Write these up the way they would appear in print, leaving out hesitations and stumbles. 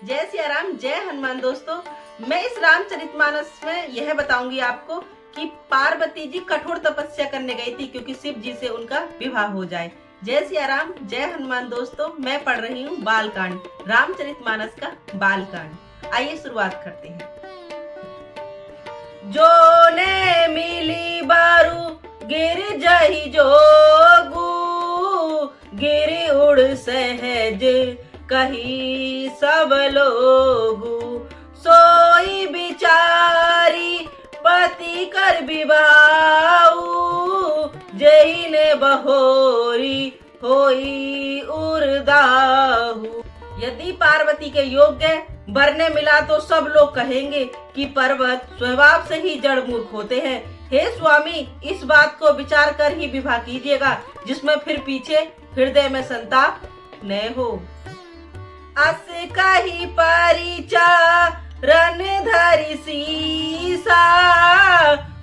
जय सिया राम, जय हनुमान। दोस्तों, मैं इस रामचरितमानस में यह बताऊंगी आपको कि पार्वती जी कठोर तपस्या करने गई थी क्योंकि शिव जी से उनका विवाह हो जाए। जय सिया राम, जय हनुमान। दोस्तों, मैं पढ़ रही हूँ बालकांड, रामचरितमानस का बालकांड। आइए शुरुआत करते हैं। जो ने मिली बारू गिर जही जोगू, गिर उड़ सहज कही सब लोगू, सोई बिचारी पति कर विवाहु, जही ने बहोरी होई उर्दाहु। यदि पार्वती के योग्य वर ने मिला तो सब लोग कहेंगे कि पर्वत स्वभाव से ही जड़ मूर्ख होते हैं। हे स्वामी, इस बात को विचार कर ही विवाह कीजिएगा जिसमें फिर पीछे हृदय में संताप न हो। अस कही परिचा रन धरि सीसा,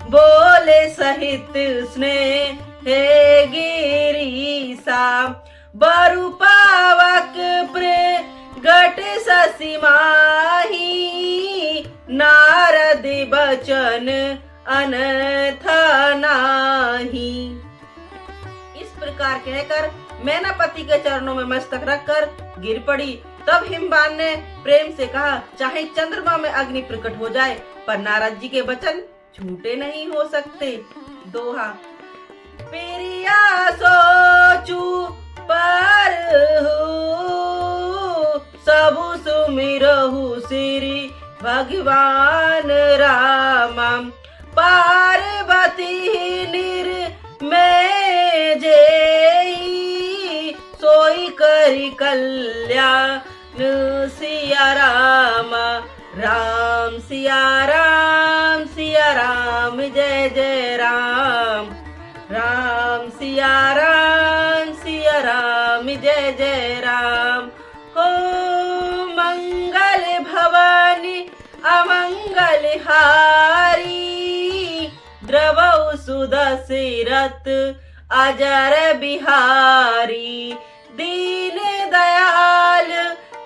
बोले सहित स्नेह हे गिरीसा, बरु पावक प्रे गट ससी माही, नारद बचन अनथा नाही। इस प्रकार कहकर मैना पति के चरणों में मस्तक रखकर गिर पड़ी। तब हिमवान ने प्रेम से कहा, चाहे चंद्रमा में अग्नि प्रकट हो जाए पर नारद जी के वचन झूठे नहीं हो सकते। दोहा। प्रिया सोचू पर सबु सुमिरहु श्री भगवान रामा, पार्वती निर्मय जेई, सोई करी कल्याण सिया रामा। राम सिया राम, सिया राम जय जय राम, राम सिया राम, सिया राम जय जय राम। हो मंगल भवानी अमंगल हारी, द्रवौ सुदशरथ अजर बिहारी, दीन दयाल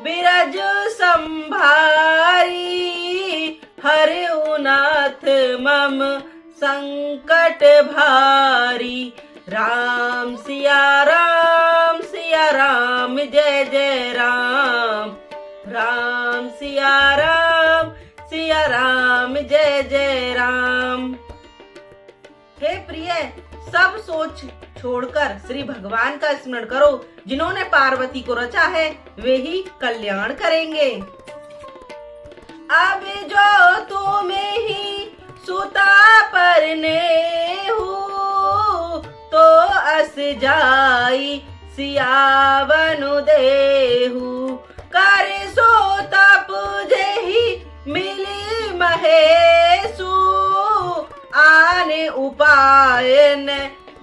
बिरज संभारी, हरहु नाथ मम संकट भारी। राम सिया राम, सिया राम जय जय राम, राम सिया राम, सिया राम जय जय राम। हे प्रिय, सब सोच छोड़कर श्री भगवान का स्मरण करो। जिन्होंने पार्वती को रचा है वे ही कल्याण करेंगे। अब जो तुम्हें ही सुता परने हो, तो अस जाई सियावनु देहु, कर सो तप जेहि मिली महेशु, आने उपाय न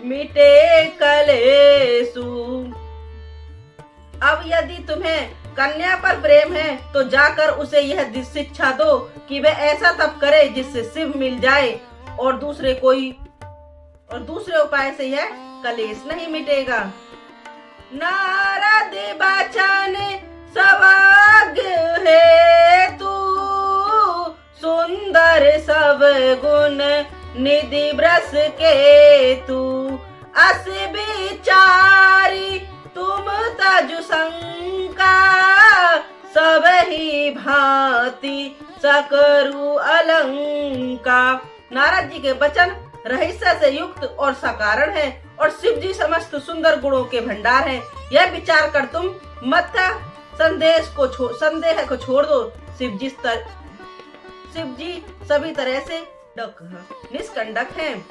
मिटे कलेसु। अब यदि तुम्हें कन्या पर प्रेम है तो जाकर उसे यह शिक्षा दो कि वह ऐसा तप करे जिससे शिव मिल जाए, और दूसरे उपाय से यह कलेश नहीं मिटेगा। नारद बचन सवाग्य है तू, सुंदर सब गुण निधि ब्रस के तू, अस विचारी तुम तजु शंका, सब ही भांति सकरु अलंका। नारद जी के वचन रहस्य से युक्त और सकारण है और शिव जी समस्त सुंदर गुणों के भंडार हैं। यह विचार कर तुम मत संदेह को छोड़ दो। शिव जी सभी तरह से निष्कंटक हैं।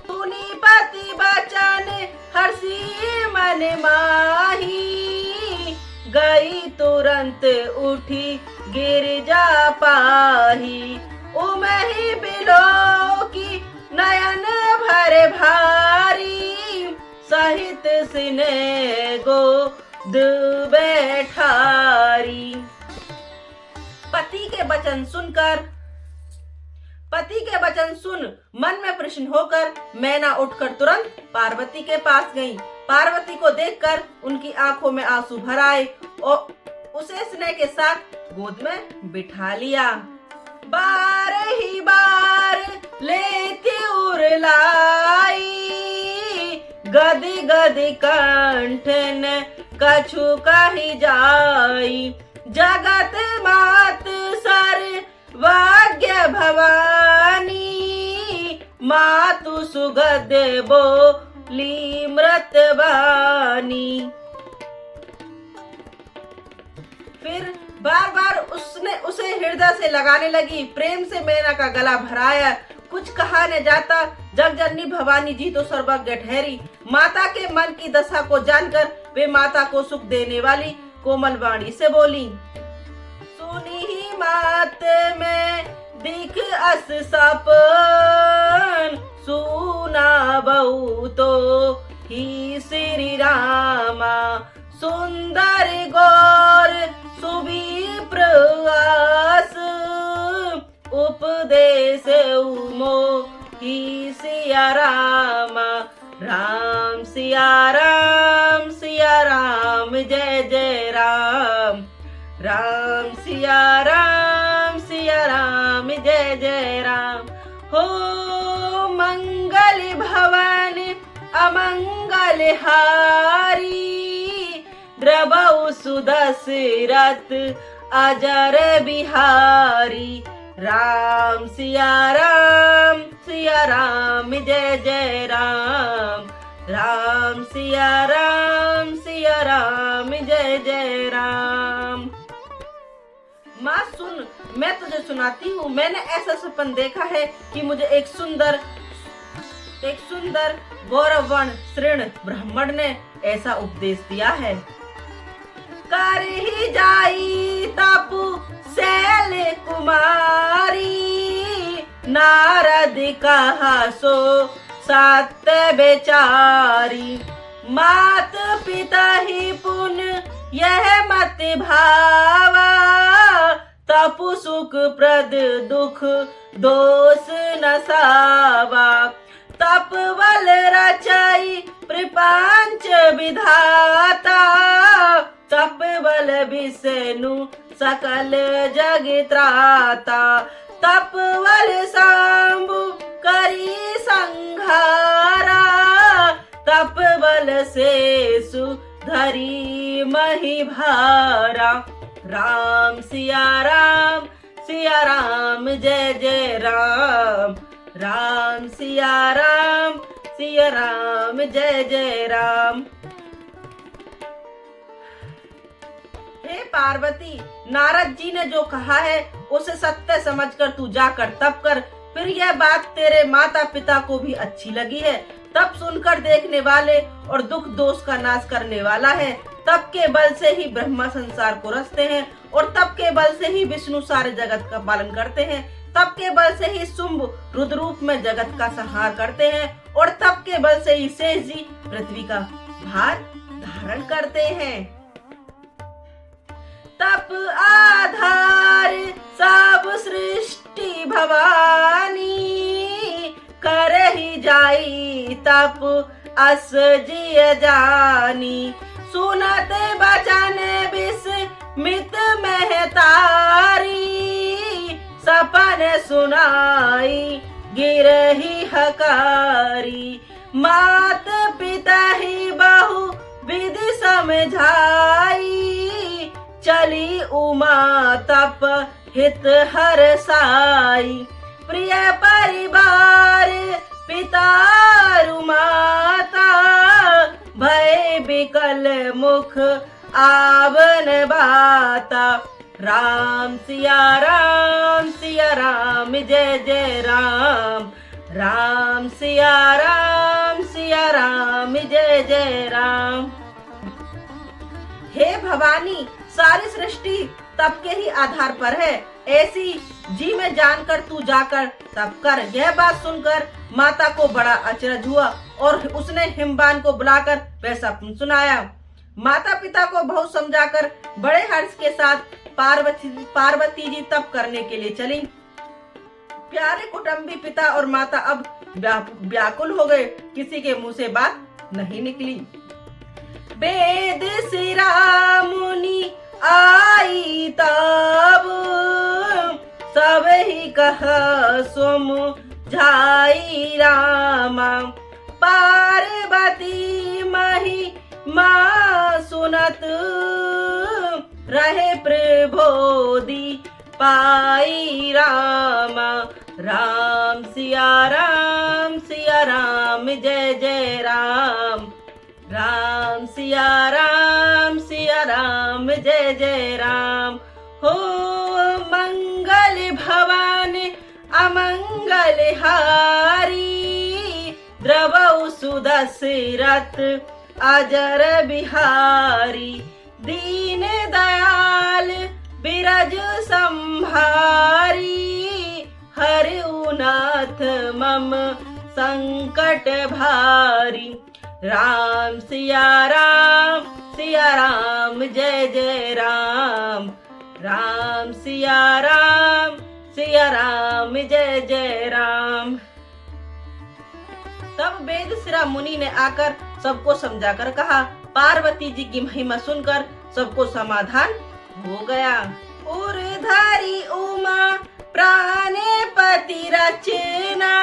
सुनी पति बचन हर्षी मन माही, गई तुरंत उठी गिरजा पाही, उमहि बिलो की नयन भर भारी, सहित सिने गोद बैठारी। पति के वचन सुन मन में प्रसन्न होकर मैना उठकर तुरंत पार्वती के पास गई। पार्वती को देखकर उनकी आंखों में आंसू भर आए और उसे स्नेह के साथ गोद में बिठा लिया। बार ही बार लेती उरलाई, गदी गदी कंठन कछु कही जाई। जगत मात सर्वज्ञ भवानी, मातु सुगद बोली मृतवानी। फिर बार बार उसने उसे हृदय से लगाने लगी, प्रेम से मेना का गला भराया। कुछ कहा न जाता, जगजननी भवानी जी तो सर्वज्ञ ठहरी। माता के मन की दशा को जानकर वे माता को सुख देने वाली कोमल वाणी से बोली। सुनी ही मात में दिख अस सपन, सुना बहु तो ही श्री रामा। सुंदर गौर सुविप्र आस, उपदेश मोहि सिया रामा। राम सिया राम, सिया राम जय जय राम। राम सिया राम, सिया राम जय जय राम। हो मंगल भवन अमंगल हारी, द्रवौ सुदशरथ अजर बिहारी। राम सिया राम, सिया राम जय जय राम। राम सिया राम, सिया राम जय जय राम। माँ सुन, मैं तुझे सुनाती हूँ। मैंने ऐसा सपन देखा है कि मुझे एक सुंदर गौरवर्ण श्रेण ब्राह्मण ने ऐसा उपदेश दिया है। कर ही जाई तपु शैल कुमारी, नारद कहा सो सत्य बेचारी। मात पिता ही पुण्य यह मत भावा, तपु सुख प्रद दुख दोष न सावा। तपवल रचाई प्रपंच विधाता, तपबल विष्णु सकल जग त्राता। तपबल शंभु करी संहारा, तपबल शेषु धरी मही भारा। राम सिया राम, सिया राम जय जय राम। राम सिया राम, सिया राम जय जय राम। हे पार्वती, नारद जी ने जो कहा है उसे सत्य समझकर तू जाकर तप कर। फिर यह बात तेरे माता पिता को भी अच्छी लगी है। तप सुनकर देखने वाले और दुख दोष का नाश करने वाला है। तप के बल से ही ब्रह्मा संसार को रचते हैं और तप के बल से ही विष्णु सारे जगत का पालन करते हैं। तप के बल से ही शुंभ रुद्र रूप में जगत का संहार करते हैं और तप के बल से ही शेष जी पृथ्वी का भार धारण करते हैं। तप आधार सब सृष्टि भवानी, कर ही जाई तप अस जिय जानी। सुनत बचन विस्मित महतारी, सपन सुनाई गिरही हकारी। मात पिता ही बहु विधि समझाई, चली उमा तप हित हर साई। प्रिय परिवार पिता माता, भय बिकल मुख आवन बाता। राम सिया राम, सिया राम जय जय राम। राम सिया राम, सिया राम जय जय राम। हे भवानी, सारी सृष्टि तप के ही आधार पर है, ऐसी जी में जानकर तू जाकर तप कर। यह बात सुनकर माता को बड़ा अचरज हुआ और उसने हिमवान को बुलाकर वह सपना सुनाया। माता पिता को बहुत समझाकर बड़े हर्ष के साथ पार्वती जी तप करने के लिए चली। प्यारे कुटुंबी पिता और माता अब व्याकुल हो गए, किसी के मुंह से बात नहीं निकली। वेद शिरा मुनि आई ता कह सोम झाई रामा। पार्वती महिमा सुनत रहे प्रबोधि पाई रामा। राम सिया राम जय जय राम। राम सिया राम जय जय राम। हो मंगल भवन अमंगल हारी, द्रवौ सुदशरथ अजर बिहारी। दीन दयाल बिरज संहारी, हरऊ नाथ मम संकट भारी। राम सिया राम जय जय राम। राम सिया राम जय जय राम। तब वेदशिरा मुनि ने आकर सबको समझाकर कहा। पार्वती जी की महिमा सुनकर सबको समाधान हो गया। उर्धारी उमा प्राणपति रचना,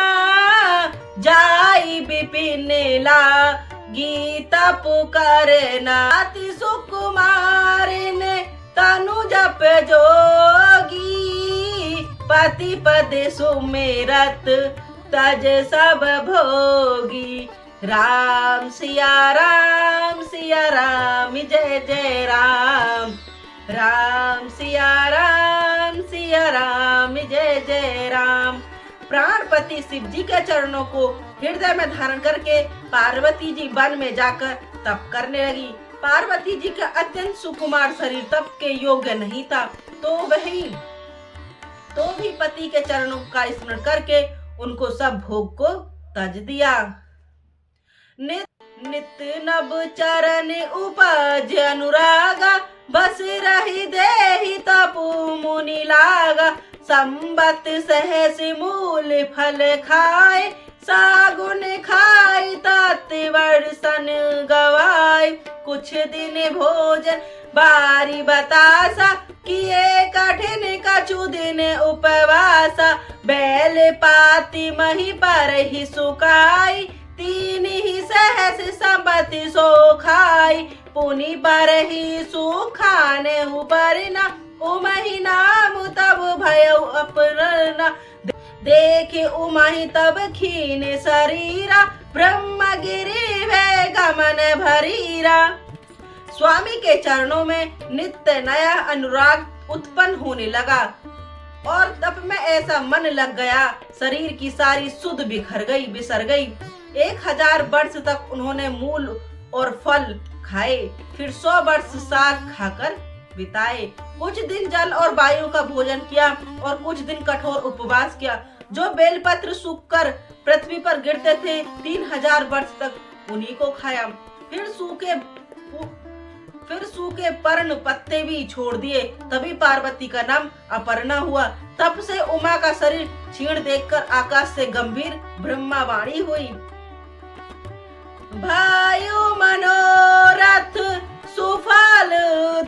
जाई विपिन ला गीता पुकारना। अति सुकुमार ने तनु जप जोगी, पति पद सुमेरत तज सब भोगी। राम सिया राम जय जय राम। राम सिया राम जय जय राम। प्राणपति शिव जी के चरणों को हृदय में धारण करके पार्वती जी वन में जाकर तप करने लगी। पार्वती जी का अत्यंत सुकुमार शरीर तप के योग्य नहीं था, तो भी पति के चरणों का स्मरण करके उनको सब भोग को तज दिया। नित्य नव चरण उपज अनुरागा, बस रही देहि तपु मुनि लागा। संबत सहस मूल फल खाए, सागुन खाई तात वर्षन गवाए। कुछ दिन भोजन बारी बतासा, किए कठिन कछु दिन उपवासा। बैल पाती मही पर ही सुकाई, तीन ही सहस संपत्ति सो खाई। पुनि पर ही सुखाने उपरना, उमहि नाम तब भयउ अपरना। देखे उमहि तब खीन शरीरा, ब्रह्मगिरि भय गमन भरीरा। स्वामी के चरणों में नित्य नया अनुराग उत्पन्न होने लगा और तप में ऐसा मन लग गया, शरीर की सारी सुध बिसर गई। 1000 वर्ष तक उन्होंने मूल और फल खाए, फिर 100 वर्ष साग खाकर बिताए। कुछ दिन जल और वायु का भोजन किया और कुछ दिन कठोर उपवास किया। जो बेलपत्र सूखकर पृथ्वी पर गिरते थे 3000 वर्ष तक उन्हीं को खाया। फिर सूखे पर्ण पत्ते भी छोड़ दिए। तभी पार्वती का नाम अपर्णा हुआ। तब से उमा का शरीर क्षीण देखकर आकाश से गंभीर ब्रह्मावाणी हुई। भायु मनोरथ सुफल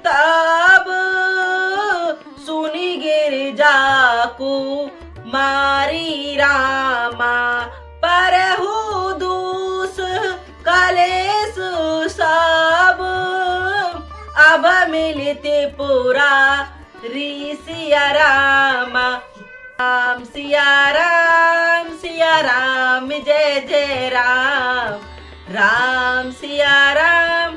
तब, सुनि गिरिजा को मारी रामा। परहु दूस कलेश सब, अब मिलते पूरा ऋषिया रामा। राम सिया राम जय जय राम। राम सिया राम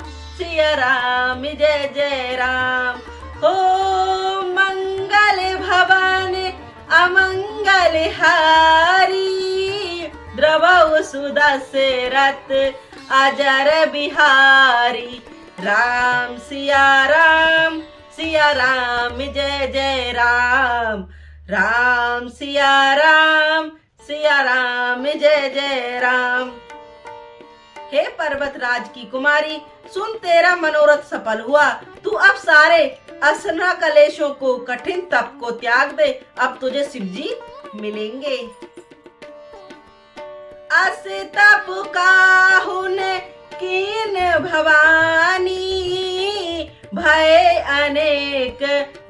जय जय राम। हो मंगल भवन अमंगल हारी, द्रवौ सुदशरथ अजर बिहारी। राम सिया राम जय जय राम। राम सिया राम जय जय राम। हे पर्वत राज की कुमारी, सुन तेरा मनोरथ सफल हुआ। तू अब सारे असना कलेशों को, कठिन तप को त्याग दे। अब तुझे शिव जी मिलेंगे। अस तप काहुन कीन भवानी, भय अनेक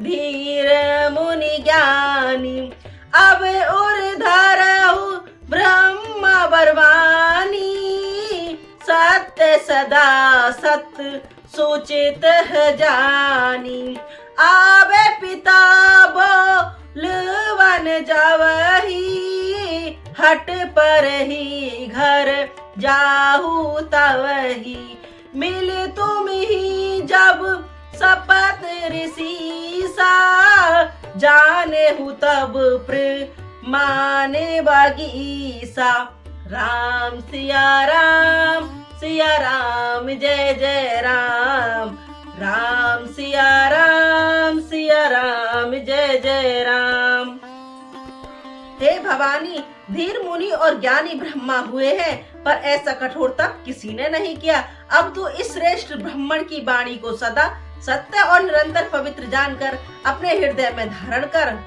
धीर मुनि ज्ञानी। अब उर्धरहु ब्रह्म बरवानी, सत्य सदा सत्य सूचित जानी। आवे पिता बोलवन जावही, हट पर ही घर जाहू तवही। मिल तुम ही जब शपथ ऋषि सा, जाने हूँ तब माने बगीसा। राम सिया राम जय जय राम, राम सिया राम जय जय राम। हे भवानी, धीर मुनि और ज्ञानी ब्रह्मा हुए हैं, पर ऐसा कठोर तप किसी ने नहीं किया। अब तू इस श्रेष्ठ ब्राह्मण की वाणी को सदा सत्य और निरंतर पवित्र जानकर अपने हृदय में धारण कर।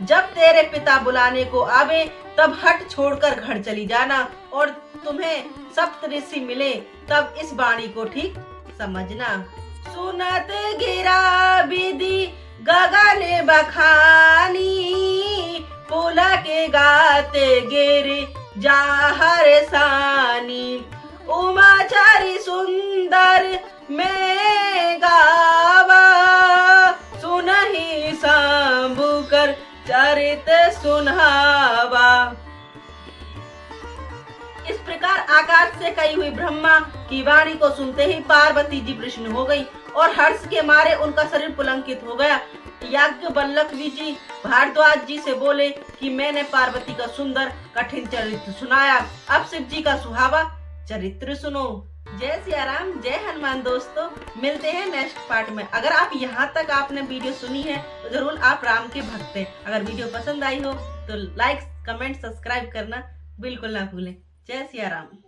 जब तेरे पिता बुलाने को आवे तब हट छोड़कर घर चली जाना, और तुम्हें सप्त ऋषि मिले तब इस वाणी को ठीक समझना। सुनत गिरा विधि गगन बखानी, पुला के गाते गिर जाहर सानी। उमाचारी सुंदर में गावा, सुनहि शंभु कर चरित सुनावा। इस प्रकार आकाश से कही हुई ब्रह्मा की वाणी को सुनते ही पार्वती जी प्रसन्न हो गई और हर्ष के मारे उनका शरीर पुलंकित हो गया। याज्ञवल्क्य जी भारद्वाज जी से बोले कि मैंने पार्वती का सुंदर कठिन चरित्र सुनाया, अब शिव जी का सुहावा चरित्र सुनो। जय सिया राम, जय हनुमान। दोस्तों, मिलते हैं नेक्स्ट पार्ट में। अगर आप यहाँ तक आपने वीडियो सुनी है तो जरूर आप राम के भक्त हैं। अगर वीडियो पसंद आई हो तो लाइक, कमेंट, सब्सक्राइब करना बिल्कुल ना भूलें। जय सिया राम।